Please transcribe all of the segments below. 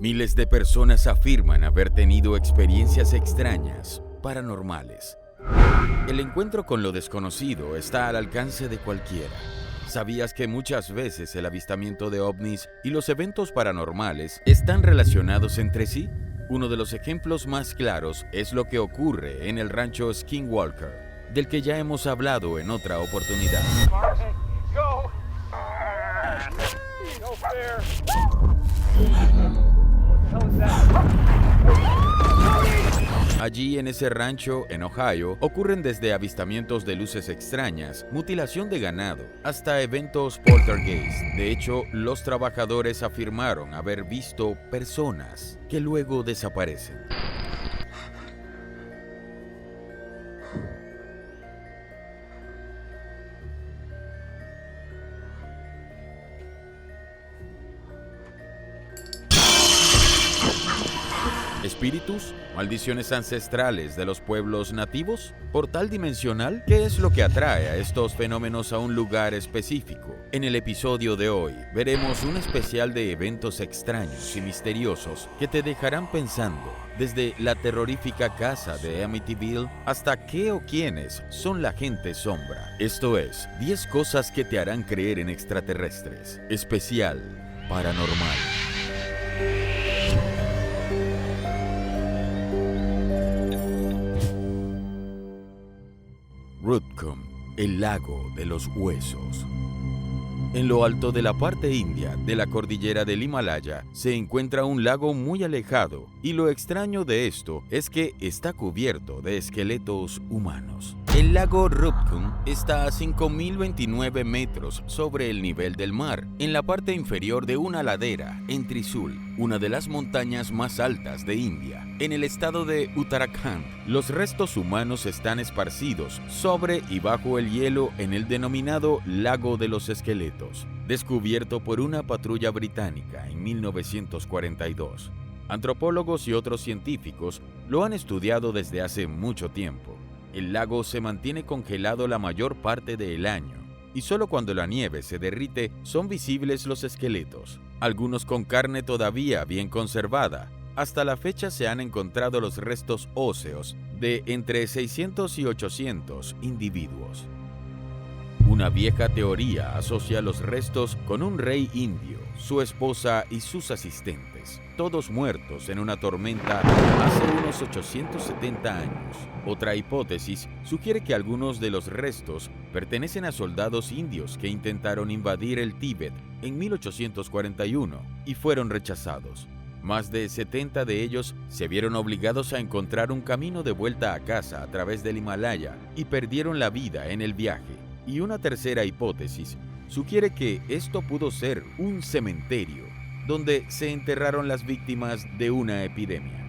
Miles de personas afirman haber tenido experiencias extrañas, paranormales. El encuentro con lo desconocido está al alcance de cualquiera. ¿Sabías que muchas veces el avistamiento de ovnis y los eventos paranormales están relacionados entre sí? Uno de los ejemplos más claros es lo que ocurre en el rancho Skinwalker, del que ya hemos hablado en otra oportunidad. Allí en ese rancho, en Ohio, ocurren desde avistamientos de luces extrañas, mutilación de ganado, hasta eventos poltergeist. De hecho, los trabajadores afirmaron haber visto personas que luego desaparecen. ¿Espíritus? ¿Maldiciones ancestrales de los pueblos nativos? ¿Portal dimensional? ¿Qué es lo que atrae a estos fenómenos a un lugar específico? En el episodio de hoy, veremos un especial de eventos extraños y misteriosos que te dejarán pensando, desde la terrorífica casa de Amityville hasta qué o quiénes son la gente sombra. Esto es, 10 cosas que te harán creer en extraterrestres. Especial Paranormal. Rupkum, el lago de los huesos. En lo alto de la parte india de la cordillera del Himalaya se encuentra un lago muy alejado, y lo extraño de esto es que está cubierto de esqueletos humanos. El lago Rupkum está a 5.029 metros sobre el nivel del mar, en la parte inferior de una ladera en Trisul, una de las montañas más altas de India. En el estado de Uttarakhand, los restos humanos están esparcidos sobre y bajo el hielo en el denominado Lago de los Esqueletos, descubierto por una patrulla británica en 1942. Antropólogos y otros científicos lo han estudiado desde hace mucho tiempo. El lago se mantiene congelado la mayor parte del año, y solo cuando la nieve se derrite son visibles los esqueletos, algunos con carne todavía bien conservada. Hasta la fecha se han encontrado los restos óseos de entre 600 y 800 individuos. Una vieja teoría asocia los restos con un rey indio, su esposa y sus asistentes, todos muertos en una tormenta hace unos 870 años. Otra hipótesis sugiere que algunos de los restos pertenecen a soldados indios que intentaron invadir el Tíbet en 1841 y fueron rechazados. Más de 70 de ellos se vieron obligados a encontrar un camino de vuelta a casa a través del Himalaya y perdieron la vida en el viaje. Y una tercera hipótesis sugiere que esto pudo ser un cementerio donde se enterraron las víctimas de una epidemia.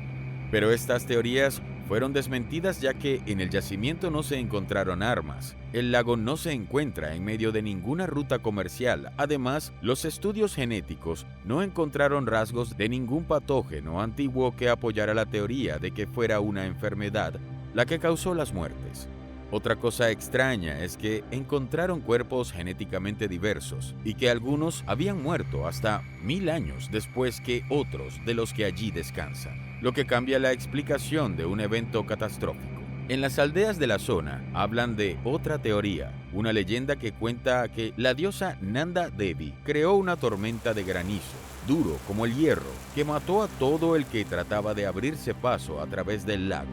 Pero estas teorías fueron desmentidas ya que en el yacimiento no se encontraron armas. El lago no se encuentra en medio de ninguna ruta comercial. Además, los estudios genéticos no encontraron rasgos de ningún patógeno antiguo que apoyara la teoría de que fuera una enfermedad la que causó las muertes. Otra cosa extraña es que encontraron cuerpos genéticamente diversos y que algunos habían muerto hasta 1000 años después que otros de los que allí descansan, lo que cambia la explicación de un evento catastrófico. En las aldeas de la zona hablan de otra teoría, una leyenda que cuenta que la diosa Nanda Devi creó una tormenta de granizo, duro como el hierro, que mató a todo el que trataba de abrirse paso a través del lago.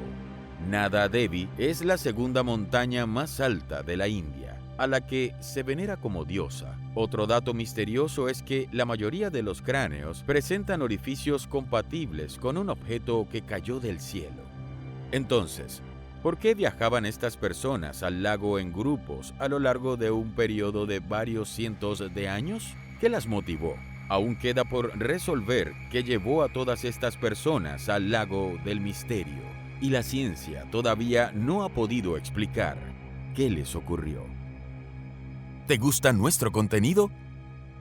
Nanda Devi es la segunda montaña más alta de la India, a la que se venera como diosa. Otro dato misterioso es que la mayoría de los cráneos presentan orificios compatibles con un objeto que cayó del cielo. Entonces, ¿por qué viajaban estas personas al lago en grupos a lo largo de un periodo de varios cientos de años? ¿Qué las motivó? Aún queda por resolver qué llevó a todas estas personas al lago del misterio. Y la ciencia todavía no ha podido explicar qué les ocurrió. ¿Te gusta nuestro contenido?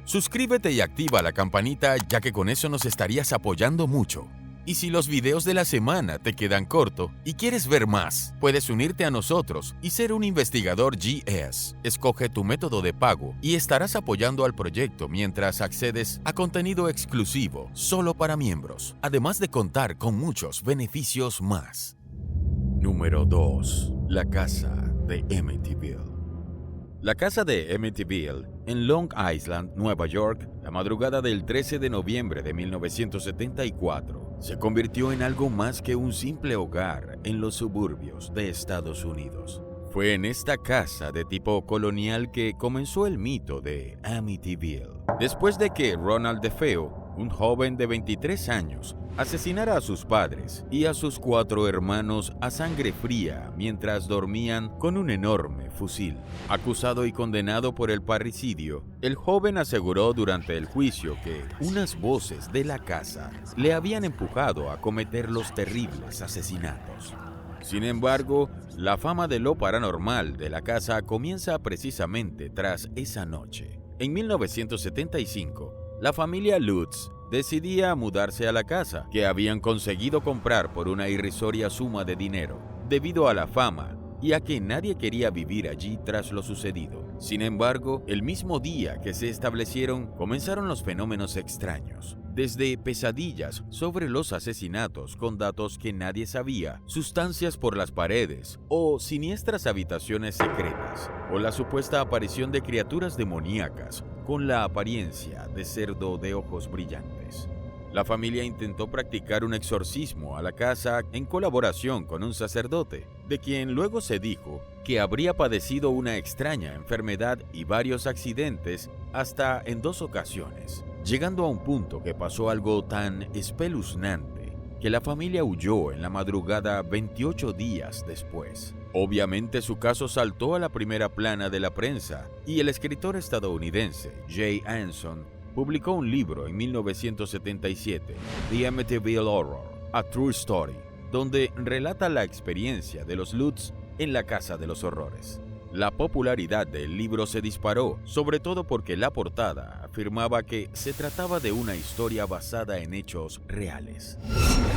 Suscríbete y activa la campanita, ya que con eso nos estarías apoyando mucho. Y si los videos de la semana te quedan corto y quieres ver más, puedes unirte a nosotros y ser un investigador GS. Escoge tu método de pago y estarás apoyando al proyecto mientras accedes a contenido exclusivo solo para miembros, además de contar con muchos beneficios más. Número 2. La casa de Amityville. La casa de Amityville, en Long Island, Nueva York, la madrugada del 13 de noviembre de 1974, se convirtió en algo más que un simple hogar en los suburbios de Estados Unidos. Fue en esta casa de tipo colonial que comenzó el mito de Amityville. Después de que Ronald DeFeo, un joven de 23 años, asesinara a sus padres y a sus 4 hermanos a sangre fría mientras dormían con un enorme fusil. Acusado y condenado por el parricidio, el joven aseguró durante el juicio que unas voces de la casa le habían empujado a cometer los terribles asesinatos. Sin embargo, la fama de lo paranormal de la casa comienza precisamente tras esa noche. En 1975, la familia Lutz decidía mudarse a la casa, que habían conseguido comprar por una irrisoria suma de dinero, debido a la fama y a que nadie quería vivir allí tras lo sucedido. Sin embargo, el mismo día que se establecieron, comenzaron los fenómenos extraños. Desde pesadillas sobre los asesinatos con datos que nadie sabía, sustancias por las paredes o siniestras habitaciones secretas, o la supuesta aparición de criaturas demoníacas con la apariencia de cerdo de ojos brillantes. La familia intentó practicar un exorcismo a la casa en colaboración con un sacerdote, de quien luego se dijo que habría padecido una extraña enfermedad y varios accidentes hasta en 2 ocasiones, llegando a un punto que pasó algo tan espeluznante que la familia huyó en la madrugada 28 días después. Obviamente su caso saltó a la primera plana de la prensa y el escritor estadounidense Jay Anson publicó un libro en 1977, The Amityville Horror, A True Story, donde relata la experiencia de los Lutz en la Casa de los Horrores. La popularidad del libro se disparó, sobre todo porque la portada afirmaba que se trataba de una historia basada en hechos reales,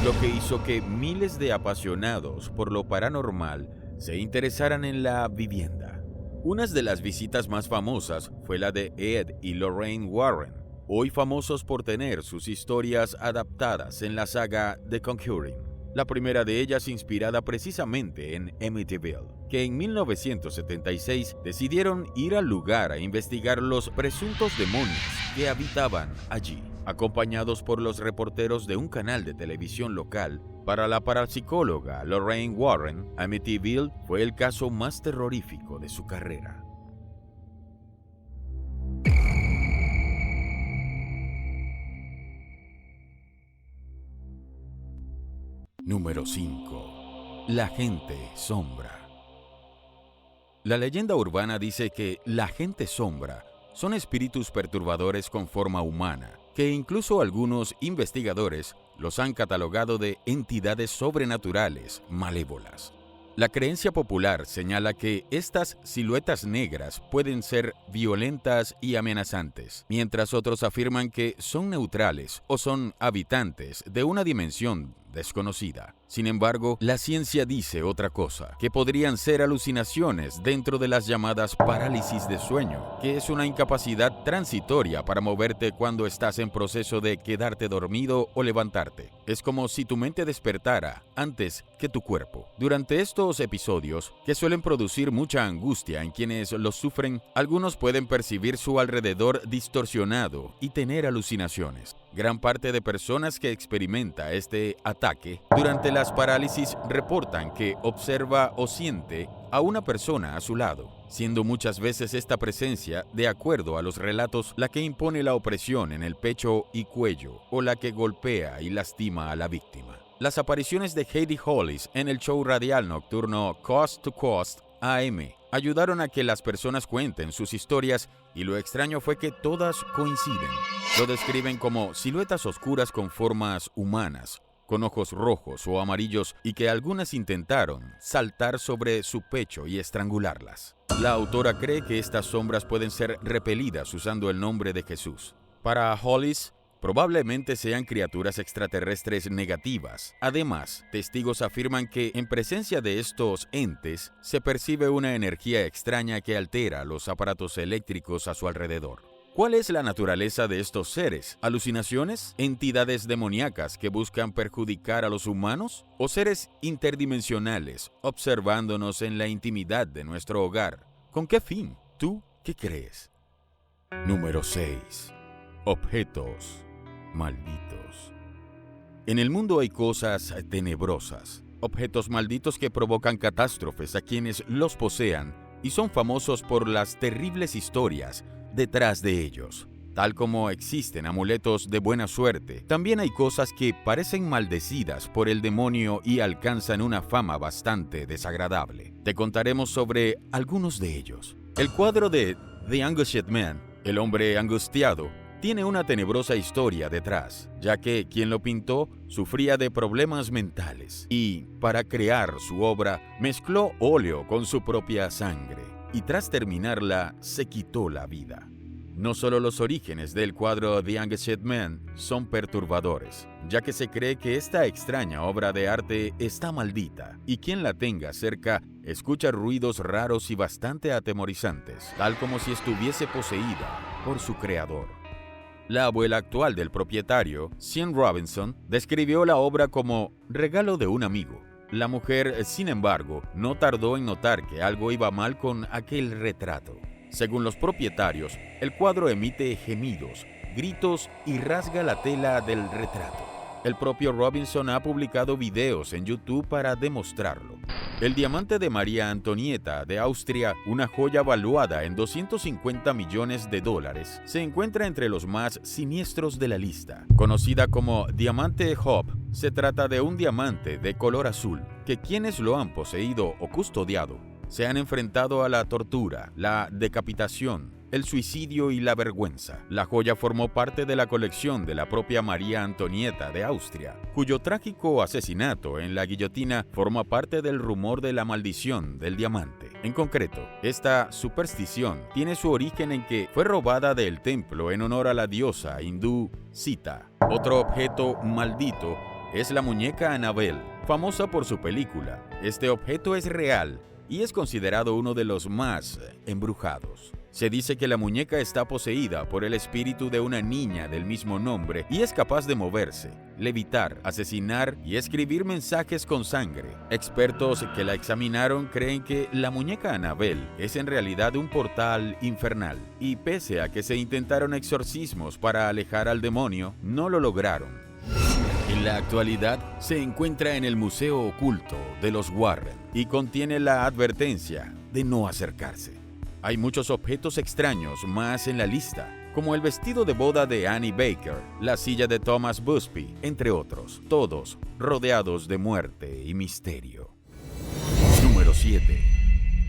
lo que hizo que miles de apasionados por lo paranormal se interesaran en la vivienda. Una de las visitas más famosas fue la de Ed y Lorraine Warren, hoy famosos por tener sus historias adaptadas en la saga The Conjuring. La primera de ellas inspirada precisamente en Amityville, que en 1976 decidieron ir al lugar a investigar los presuntos demonios que habitaban allí. Acompañados por los reporteros de un canal de televisión local, para la parapsicóloga Lorraine Warren, Amityville fue el caso más terrorífico de su carrera. Número 5. La gente sombra. La leyenda urbana dice que la gente sombra son espíritus perturbadores con forma humana, que incluso algunos investigadores los han catalogado de entidades sobrenaturales malévolas. La creencia popular señala que estas siluetas negras pueden ser violentas y amenazantes, mientras otros afirman que son neutrales o son habitantes de una dimensión desconocida. Sin embargo, la ciencia dice otra cosa, que podrían ser alucinaciones dentro de las llamadas parálisis de sueño, que es una incapacidad transitoria para moverte cuando estás en proceso de quedarte dormido o levantarte. Es como si tu mente despertara antes que tu cuerpo. Durante estos episodios, que suelen producir mucha angustia en quienes los sufren, algunos pueden percibir su alrededor distorsionado y tener alucinaciones. Gran parte de personas que experimenta este ataque durante las parálisis reportan que observa o siente a una persona a su lado, siendo muchas veces esta presencia, de acuerdo a los relatos, la que impone la opresión en el pecho y cuello o la que golpea y lastima a la víctima. Las apariciones de Heidi Hollis en el show radial nocturno Coast to Coast AM ayudaron a que las personas cuenten sus historias, y lo extraño fue que todas coinciden. Lo describen como siluetas oscuras con formas humanas, con ojos rojos o amarillos, y que algunas intentaron saltar sobre su pecho y estrangularlas. La autora cree que estas sombras pueden ser repelidas usando el nombre de Jesús. Para Hollis, Probablemente sean criaturas extraterrestres negativas. Además, testigos afirman que en presencia de estos entes se percibe una energía extraña que altera los aparatos eléctricos a su alrededor. ¿Cuál es la naturaleza de estos seres? ¿Alucinaciones? ¿Entidades demoníacas que buscan perjudicar a los humanos? ¿O seres interdimensionales observándonos en la intimidad de nuestro hogar? ¿Con qué fin? ¿Tú qué crees? Número 6. Objetos malditos. En el mundo hay cosas tenebrosas, objetos malditos que provocan catástrofes a quienes los posean y son famosos por las terribles historias detrás de ellos. Tal como existen amuletos de buena suerte, también hay cosas que parecen maldecidas por el demonio y alcanzan una fama bastante desagradable. Te contaremos sobre algunos de ellos. El cuadro de The Angustied Man, el hombre angustiado, tiene una tenebrosa historia detrás, ya que quien lo pintó sufría de problemas mentales y, para crear su obra, mezcló óleo con su propia sangre y tras terminarla se quitó la vida. No solo los orígenes del cuadro The Angustied Man son perturbadores, ya que se cree que esta extraña obra de arte está maldita y quien la tenga cerca escucha ruidos raros y bastante atemorizantes, tal como si estuviese poseída por su creador. La abuela actual del propietario, Sean Robinson, describió la obra como regalo de un amigo. La mujer, sin embargo, no tardó en notar que algo iba mal con aquel retrato. Según los propietarios, el cuadro emite gemidos, gritos y rasga la tela del retrato. El propio Robinson ha publicado videos en YouTube para demostrarlo. El diamante de María Antonieta de Austria, una joya valuada en $250 millones, se encuentra entre los más siniestros de la lista. Conocida como Diamante Hope, se trata de un diamante de color azul que quienes lo han poseído o custodiado se han enfrentado a la tortura, la decapitación, el suicidio y la vergüenza. La joya formó parte de la colección de la propia María Antonieta de Austria, cuyo trágico asesinato en la guillotina forma parte del rumor de la maldición del diamante. En concreto, esta superstición tiene su origen en que fue robada del templo en honor a la diosa hindú Sita. Otro objeto maldito es la muñeca Annabelle, famosa por su película. Este objeto es real y es considerado uno de los más embrujados. Se dice que la muñeca está poseída por el espíritu de una niña del mismo nombre y es capaz de moverse, levitar, asesinar y escribir mensajes con sangre. Expertos que la examinaron creen que la muñeca Annabelle es en realidad un portal infernal y pese a que se intentaron exorcismos para alejar al demonio, no lo lograron. En la actualidad se encuentra en el Museo Oculto de los Warren y contiene la advertencia de no acercarse. Hay muchos objetos extraños más en la lista, como el vestido de boda de Annie Baker, la silla de Thomas Busby, entre otros, todos rodeados de muerte y misterio. Número 7.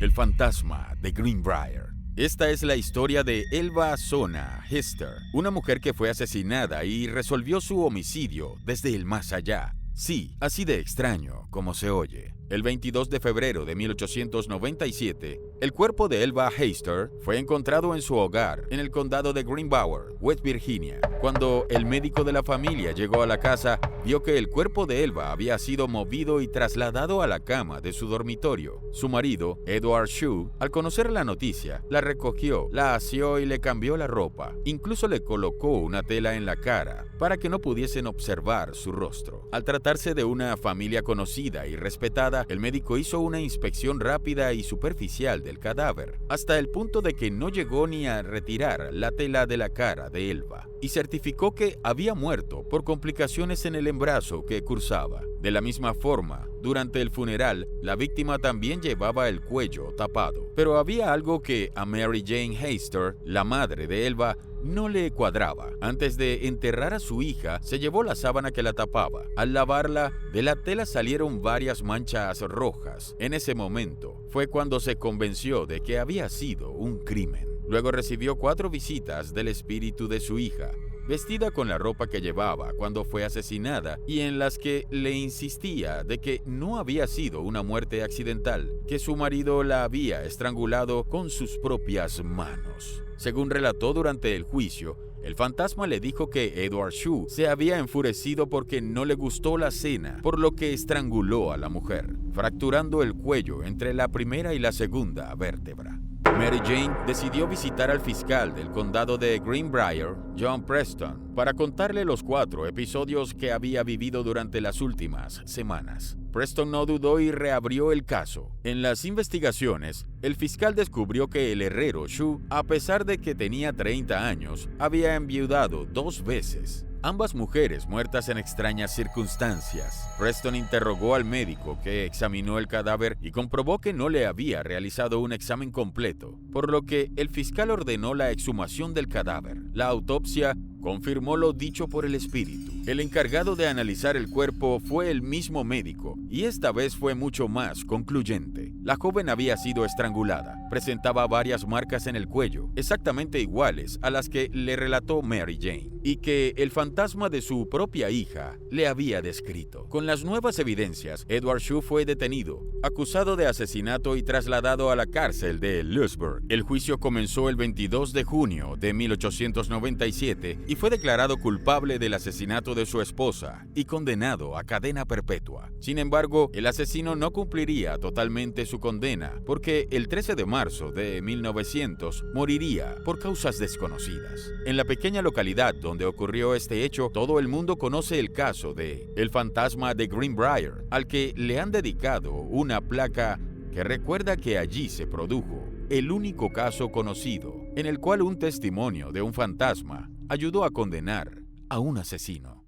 El fantasma de Greenbrier. Esta es la historia de Elva Sona Hester, una mujer que fue asesinada y resolvió su homicidio desde el más allá. Sí, así de extraño como se oye. El 22 de febrero de 1897, el cuerpo de Elva Hester fue encontrado en su hogar en el condado de Greenbrier, West Virginia. Cuando el médico de la familia llegó a la casa, vio que el cuerpo de Elva había sido movido y trasladado a la cama de su dormitorio. Su marido, Edward Shue, al conocer la noticia, la recogió, la aseó y le cambió la ropa. Incluso le colocó una tela en la cara para que no pudiesen observar su rostro. Al tratarse de una familia conocida y respetada, el médico hizo una inspección rápida y superficial del cadáver, hasta el punto de que no llegó ni a retirar la tela de la cara de Elva, y certificó que había muerto por complicaciones en el embarazo que cursaba. De la misma forma, durante el funeral, la víctima también llevaba el cuello tapado. Pero había algo que a Mary Jane Hester, la madre de Elva, no le cuadraba. Antes de enterrar a su hija, se llevó la sábana que la tapaba. Al lavarla, de la tela salieron varias manchas rojas. En ese momento, fue cuando se convenció de que había sido un crimen. Luego recibió 4 visitas del espíritu de su hija, vestida con la ropa que llevaba cuando fue asesinada y en las que le insistía de que no había sido una muerte accidental, que su marido la había estrangulado con sus propias manos. Según relató durante el juicio, El fantasma le dijo que Edward Shue se había enfurecido porque no le gustó la cena, por lo que estranguló a la mujer, fracturando el cuello entre la primera y la segunda vértebra. Mary Jane decidió visitar al fiscal del condado de Greenbrier, John Preston, para contarle los 4 episodios que había vivido durante las últimas semanas. Preston no dudó y reabrió el caso. En las investigaciones, el fiscal descubrió que el herrero Shue, a pesar de que tenía 30 años, había enviudado 2 veces. Ambas mujeres muertas en extrañas circunstancias. Preston interrogó al médico que examinó el cadáver y comprobó que no le había realizado un examen completo, por lo que el fiscal ordenó la exhumación del cadáver. La autopsia confirmó lo dicho por el espíritu. El encargado de analizar el cuerpo fue el mismo médico, y esta vez fue mucho más concluyente. La joven había sido estrangulada. Presentaba varias marcas en el cuello, exactamente iguales a las que le relató Mary Jane, y que el fantasma de su propia hija le había descrito. Con las nuevas evidencias, Edward Shue fue detenido, acusado de asesinato y trasladado a la cárcel de Lewisburg. El juicio comenzó el 22 de junio de 1897 y fue declarado culpable del asesinato de su esposa y condenado a cadena perpetua. Sin embargo, el asesino no cumpliría totalmente su condena porque el 13 de marzo de 1900 moriría por causas desconocidas. En la pequeña localidad donde ocurrió este hecho, todo el mundo conoce el caso de el fantasma de Greenbrier, al que le han dedicado una placa que recuerda que allí se produjo el único caso conocido en el cual un testimonio de un fantasma ayudó a condenar a un asesino.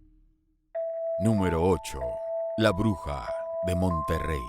Número 8. La bruja de Monterrey.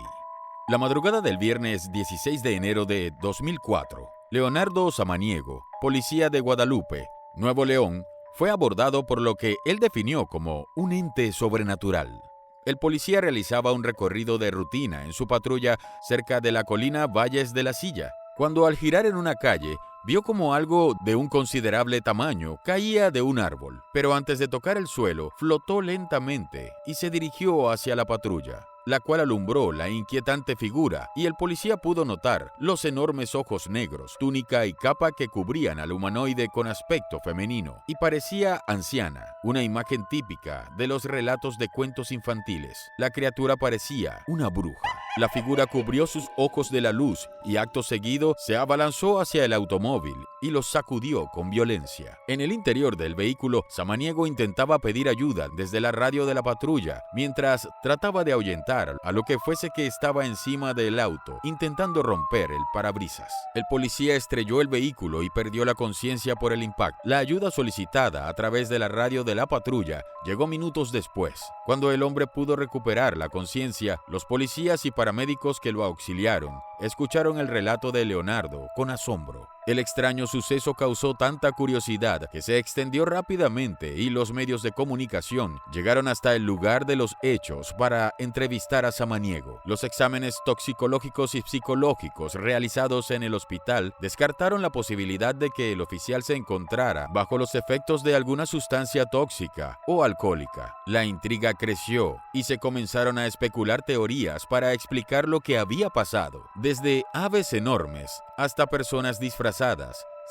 La madrugada del viernes 16 de enero de 2004, Leonardo Samaniego, policía de Guadalupe, Nuevo León, fue abordado por lo que él definió como un ente sobrenatural. El policía realizaba un recorrido de rutina en su patrulla cerca de la colina Valles de la Silla, cuando al girar en una calle, vio como algo de un considerable tamaño caía de un árbol, pero antes de tocar el suelo, flotó lentamente y se dirigió hacia la patrulla, la cual alumbró la inquietante figura, y el policía pudo notar los enormes ojos negros, túnica y capa que cubrían al humanoide con aspecto femenino, y parecía anciana, una imagen típica de los relatos de cuentos infantiles. La criatura parecía una bruja. La figura cubrió sus ojos de la luz y acto seguido se abalanzó hacia el automóvil y lo sacudió con violencia. En el interior del vehículo, Samaniego intentaba pedir ayuda desde la radio de la patrulla, mientras trataba de ahuyentar a lo que fuese que estaba encima del auto, intentando romper el parabrisas. El policía estrelló el vehículo y perdió la conciencia por el impacto. La ayuda solicitada a través de la radio de la patrulla llegó minutos después. Cuando el hombre pudo recuperar la conciencia, los policías y paramédicos que lo auxiliaron escucharon el relato de Leonardo con asombro. El extraño suceso causó tanta curiosidad que se extendió rápidamente y los medios de comunicación llegaron hasta el lugar de los hechos para entrevistar a Samaniego. Los exámenes toxicológicos y psicológicos realizados en el hospital descartaron la posibilidad de que el oficial se encontrara bajo los efectos de alguna sustancia tóxica o alcohólica. La intriga creció y se comenzaron a especular teorías para explicar lo que había pasado, desde aves enormes hasta personas disfrazadas.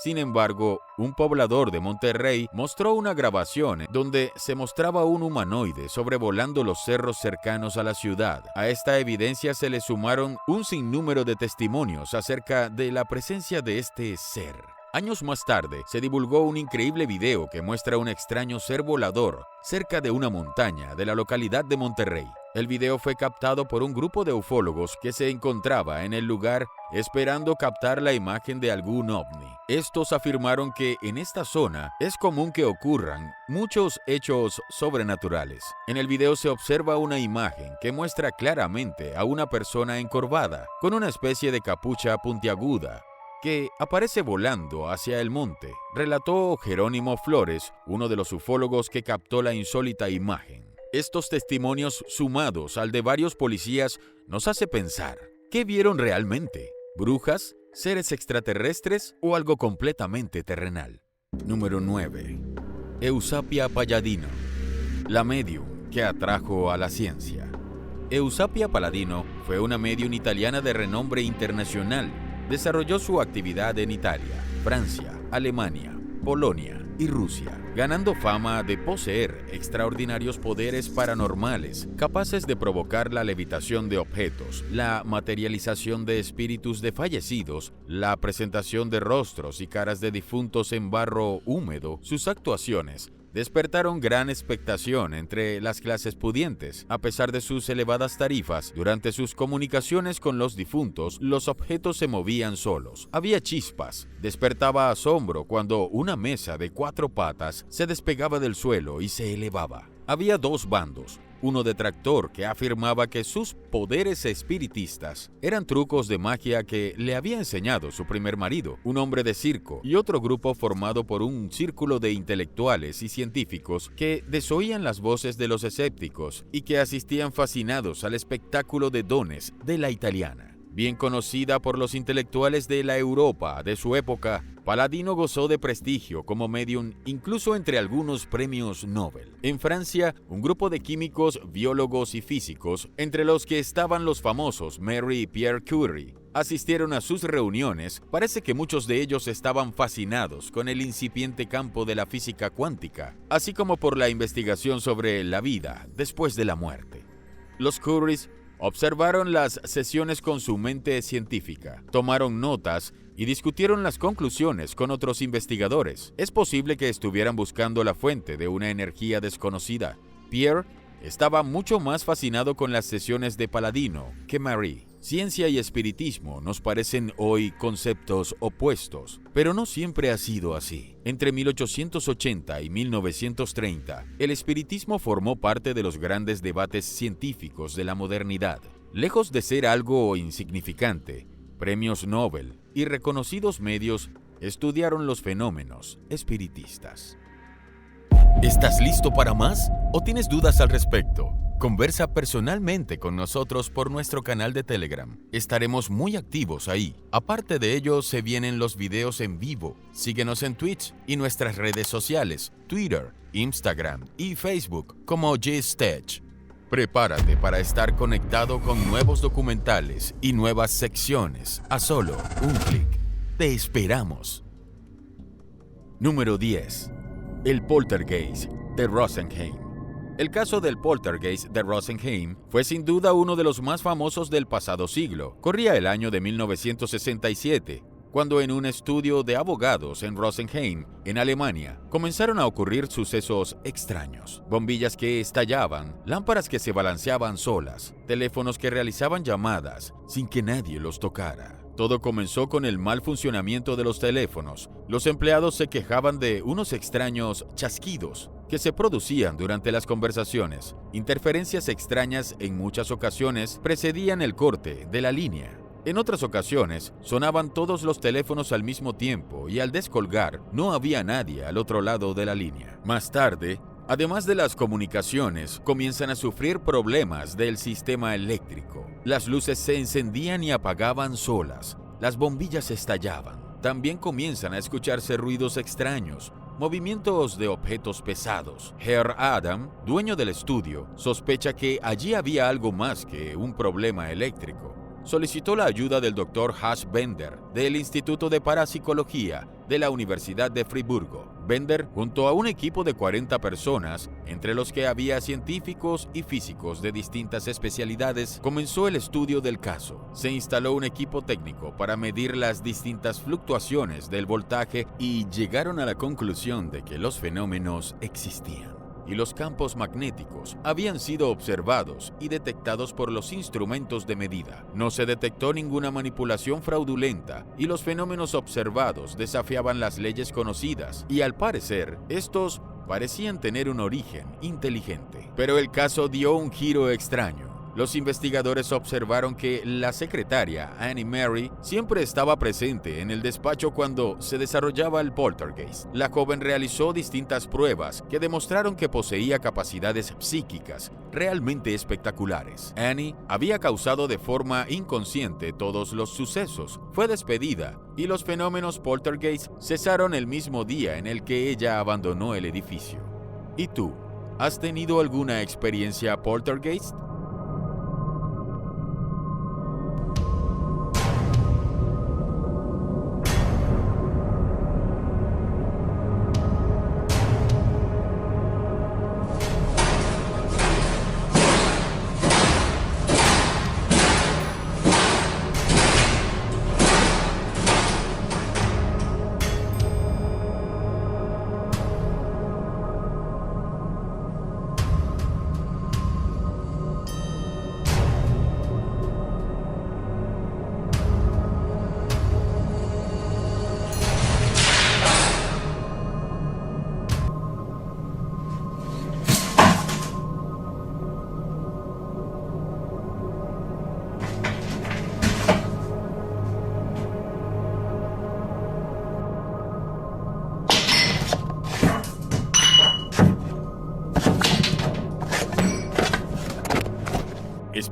Sin embargo, un poblador de Monterrey mostró una grabación donde se mostraba un humanoide sobrevolando los cerros cercanos a la ciudad. A esta evidencia se le sumaron un sinnúmero de testimonios acerca de la presencia de este ser. Años más tarde, se divulgó un increíble video que muestra un extraño ser volador cerca de una montaña de la localidad de Monterrey. El video fue captado por un grupo de ufólogos que se encontraba en el lugar esperando captar la imagen de algún ovni. Estos afirmaron que en esta zona es común que ocurran muchos hechos sobrenaturales. En el video se observa una imagen que muestra claramente a una persona encorvada, con una especie de capucha puntiaguda, que aparece volando hacia el monte, relató Jerónimo Flores, uno de los ufólogos que captó la insólita imagen. Estos testimonios, sumados al de varios policías, nos hace pensar, ¿qué vieron realmente? ¿Brujas, seres extraterrestres o algo completamente terrenal? Número 9. Eusapia Palladino, la medium que atrajo a la ciencia. Eusapia Palladino fue una medium italiana de renombre internacional. Desarrolló su actividad en Italia, Francia, Alemania, Polonia, y Rusia, ganando fama de poseer extraordinarios poderes paranormales, capaces de provocar la levitación de objetos, la materialización de espíritus de fallecidos, la presentación de rostros y caras de difuntos en barro húmedo. Sus actuaciones despertaron gran expectación entre las clases pudientes. A pesar de sus elevadas tarifas, durante sus comunicaciones con los difuntos, los objetos se movían solos. Había chispas. Despertaba asombro cuando una mesa de 4 patas se despegaba del suelo y se elevaba. Había 2 bandos. Uno detractor que afirmaba que sus poderes espiritistas eran trucos de magia que le había enseñado su primer marido, un hombre de circo, y otro grupo formado por un círculo de intelectuales y científicos que desoían las voces de los escépticos y que asistían fascinados al espectáculo de dones de la italiana. Bien conocida por los intelectuales de la Europa de su época, Paladino gozó de prestigio como médium incluso entre algunos premios Nobel. En Francia, un grupo de químicos, biólogos y físicos, entre los que estaban los famosos Marie y Pierre Curie, asistieron a sus reuniones. Parece que muchos de ellos estaban fascinados con el incipiente campo de la física cuántica, así como por la investigación sobre la vida después de la muerte. Los Curies observaron las sesiones con su mente científica, tomaron notas y discutieron las conclusiones con otros investigadores. Es posible que estuvieran buscando la fuente de una energía desconocida. Pierre estaba mucho más fascinado con las sesiones de Paladino que Marie. Ciencia y espiritismo nos parecen hoy conceptos opuestos, pero no siempre ha sido así. Entre 1880 y 1930, el espiritismo formó parte de los grandes debates científicos de la modernidad. Lejos de ser algo insignificante, premios Nobel y reconocidos medios estudiaron los fenómenos espiritistas. ¿Estás listo para más? ¿O tienes dudas al respecto? Conversa personalmente con nosotros por nuestro canal de Telegram. Estaremos muy activos ahí. Aparte de ello, se vienen los videos en vivo. Síguenos en Twitch y nuestras redes sociales, Twitter, Instagram y Facebook como GStech. Prepárate para estar conectado con nuevos documentales y nuevas secciones a solo un clic. Te esperamos. Número 10. El Poltergeist de Rosenheim. El caso del Poltergeist de Rosenheim fue sin duda uno de los más famosos del pasado siglo. Corría el año de 1967, cuando en un estudio de abogados en Rosenheim, en Alemania, comenzaron a ocurrir sucesos extraños. Bombillas que estallaban, lámparas que se balanceaban solas, teléfonos que realizaban llamadas sin que nadie los tocara. Todo comenzó con el mal funcionamiento de los teléfonos. Los empleados se quejaban de unos extraños chasquidos que se producían durante las conversaciones. Interferencias extrañas en muchas ocasiones precedían el corte de la línea. En otras ocasiones, sonaban todos los teléfonos al mismo tiempo y al descolgar, no había nadie al otro lado de la línea. Más tarde, además de las comunicaciones, comienzan a sufrir problemas del sistema eléctrico. Las luces se encendían y apagaban solas. Las bombillas estallaban. También comienzan a escucharse ruidos extraños, movimientos de objetos pesados. Herr Adam, dueño del estudio, sospecha que allí había algo más que un problema eléctrico. Solicitó la ayuda del Dr. Hans Bender, del Instituto de Parapsicología de la Universidad de Friburgo. Bender, junto a un equipo de 40 personas, entre los que había científicos y físicos de distintas especialidades, comenzó el estudio del caso. Se instaló un equipo técnico para medir las distintas fluctuaciones del voltaje y llegaron a la conclusión de que los fenómenos existían. Y los campos magnéticos habían sido observados y detectados por los instrumentos de medida. No se detectó ninguna manipulación fraudulenta y los fenómenos observados desafiaban las leyes conocidas y al parecer, estos parecían tener un origen inteligente. Pero el caso dio un giro extraño. Los investigadores observaron que la secretaria, Annie Mary, siempre estaba presente en el despacho cuando se desarrollaba el poltergeist. La joven realizó distintas pruebas que demostraron que poseía capacidades psíquicas realmente espectaculares. Annie había causado de forma inconsciente todos los sucesos, fue despedida y los fenómenos poltergeist cesaron el mismo día en el que ella abandonó el edificio. ¿Y tú? ¿Has tenido alguna experiencia poltergeist?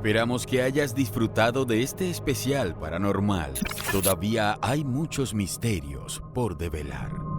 Esperamos que hayas disfrutado de este especial paranormal. Todavía hay muchos misterios por develar.